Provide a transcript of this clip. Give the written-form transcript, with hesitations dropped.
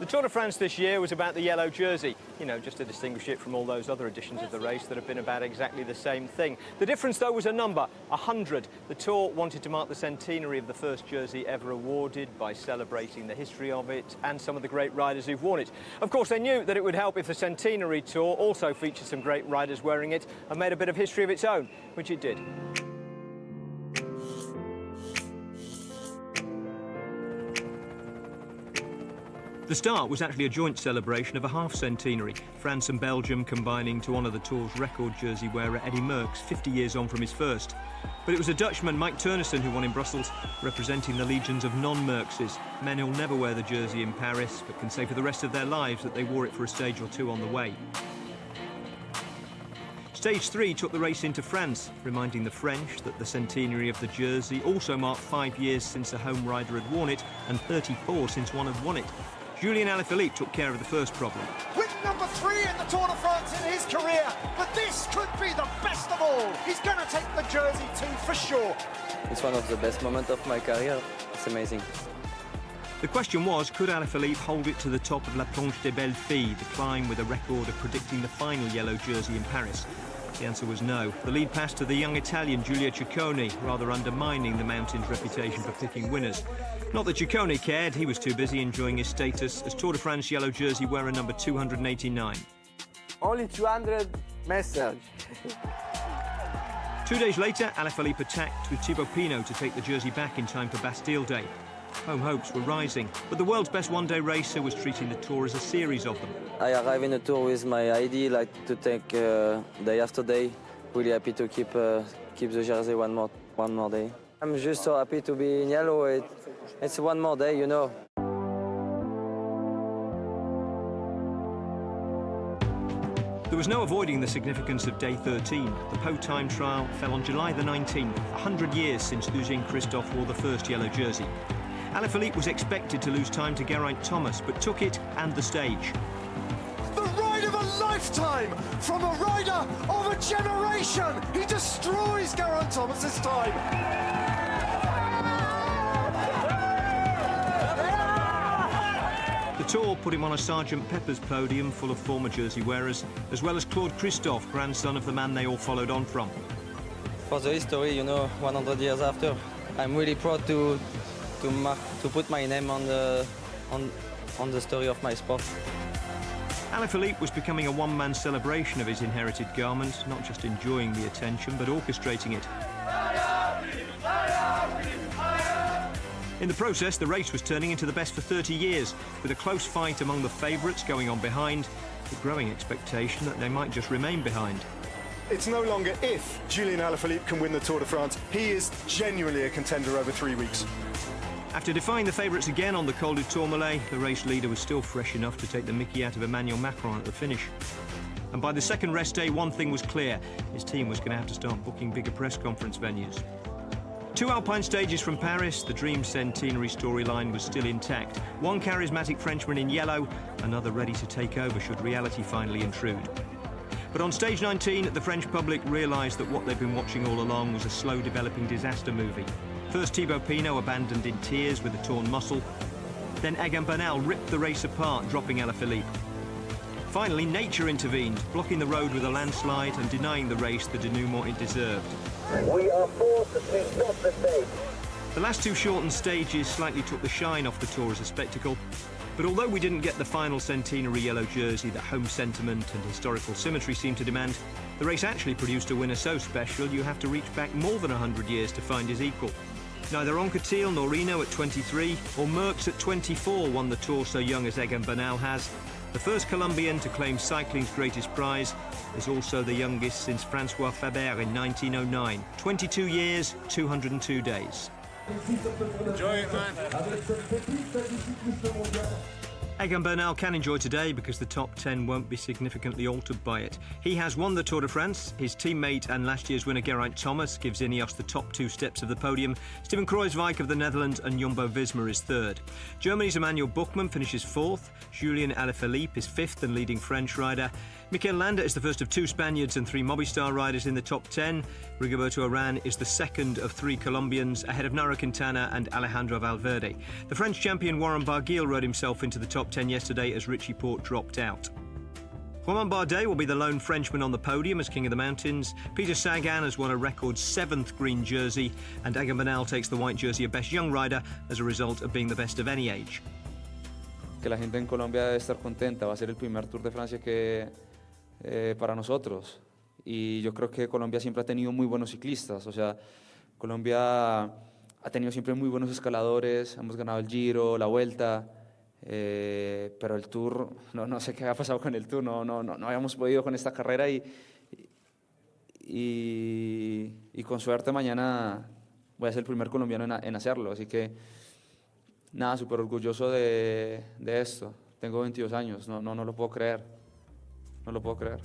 The Tour de France this year was about the yellow jersey, you know, just to distinguish it from all those other editions of the race that have been about exactly the same thing. The difference, though, was a number, 100. The Tour wanted to mark the centenary of the first jersey ever awarded by celebrating the history of it and some of the great riders who've worn it. Of course, they knew that it would help if the centenary Tour also featured some great riders wearing it and made a bit of history of its own, which it did. The start was actually a joint celebration of a half-centenary, France and Belgium combining to honour the Tour's record jersey wearer Eddy Merckx 50 years on from his first. But it was a Dutchman, Mike Teunissen, who won in Brussels, representing the legions of non-Merckxes, men who'll never wear the jersey in Paris, but can say for the rest of their lives that they wore it for a stage or two on the way. Stage 3 took the race into France, reminding the French that the centenary of the jersey also marked 5 years since a home rider had worn it and 34 since one had won it. Julien Alaphilippe took care of the first problem. Win number 3 in the Tour de France in his career, but this could be the best of all. He's going to take the jersey too, for sure. It's one of the best moments of my career. It's amazing. The question was, could Alaphilippe hold it to the top of La Planche des Belles Filles, the climb with a record of predicting the final yellow jersey in Paris? The answer was no. The lead passed to the young Italian Giulio Ciccone, rather undermining the mountain's reputation for picking winners. Not that Ciccone cared, he was too busy enjoying his status as Tour de France yellow jersey wearer number 289. Only 200 message. 2 days later, Alaphilippe attacked with Thibaut Pinot to take the jersey back in time for Bastille Day. Home hopes were rising, but the world's best one-day racer was treating the Tour as a series of them. I arrived in the Tour with my idea, like to take day after day. Really happy to keep the jersey one more day. I'm just so happy to be in yellow. It's one more day, you know. There was no avoiding the significance of day 13. The Pau time trial fell on July the 19th, 100 years since Eugène Christophe wore the first yellow jersey. Alaphilippe was expected to lose time to Geraint Thomas, but took it and the stage. The ride of a lifetime from a rider of a generation. He destroys Geraint Thomas this time. The Tour put him on a Sergeant Pepper's podium full of former jersey wearers, as well as Claude Christophe, grandson of the man they all followed on from. For the history, you know, 100 years after, I'm really proud to put my name on the story of my sport. Alaphilippe was becoming a one-man celebration of his inherited garment, not just enjoying the attention, but orchestrating it. In the process, the race was turning into the best for 30 years, with a close fight among the favourites going on behind, the growing expectation that they might just remain behind. It's no longer if Julien Alaphilippe can win the Tour de France. He is genuinely a contender over 3 weeks. After defying the favourites again on the Col du Tourmalet, the race leader was still fresh enough to take the mickey out of Emmanuel Macron at the finish. And by the second rest day, one thing was clear. His team was going to have to start booking bigger press conference venues. 2 alpine stages from Paris, the dream centenary storyline was still intact. One charismatic Frenchman in yellow, another ready to take over should reality finally intrude. But on stage 19, the French public realised that what they'd been watching all along was a slow-developing disaster movie. First, Thibaut Pinot abandoned in tears with a torn muscle. Then Egan Bernal ripped the race apart, dropping Alaphilippe. Finally, nature intervened, blocking the road with a landslide and denying the race the denouement it deserved. We are forced to stop the stage. The last 2 shortened stages slightly took the shine off the Tour as a spectacle. But although we didn't get the final centenary yellow jersey that home sentiment and historical symmetry seemed to demand, the race actually produced a winner so special you have to reach back more than 100 years to find his equal. Neither Anquetil nor Reno at 23 or Merckx at 24 won the Tour so young as Egan Bernal has. The first Colombian to claim cycling's greatest prize is also the youngest since Francois Faber in 1909. 22 years, 202 days. Enjoy it, man. Egan Bernal can enjoy today because the top 10 won't be significantly altered by it. He has won the Tour de France. His teammate and last year's winner Geraint Thomas gives Ineos the top 2 steps of the podium. Steven Kruijswijk of the Netherlands and Jumbo-Visma is 3rd. Germany's Emmanuel Buchmann finishes 4th. Julien Alaphilippe is 5th and leading French rider. Mikel Landa is the first of 2 Spaniards and 3 Movistar riders in the top 10. Rigoberto Urán is the second of 3 Colombians, ahead of Nairo Quintana and Alejandro Valverde. The French champion Warren Barguil rode himself into the top 10 yesterday as Richie Porte dropped out. Romain Bardet will be the lone Frenchman on the podium as King of the Mountains. Peter Sagan has won a record 7th green jersey, and Egan Bernal takes the white jersey of Best Young Rider as a result of being the best of any age. Que la gente en Colombia debe estar contenta, va a ser el primer Tour de Francia que para nosotros, y yo creo que Colombia siempre ha tenido muy buenos ciclistas, o sea, Colombia ha tenido siempre muy buenos escaladores, hemos ganado el Giro, la Vuelta, pero el Tour, no sé qué ha pasado con el Tour, no habíamos podido con esta carrera y con suerte mañana voy a ser el primer colombiano en hacerlo, así que nada, súper orgulloso de esto. Tengo 22 años, no lo puedo creer. No lo puedo creer.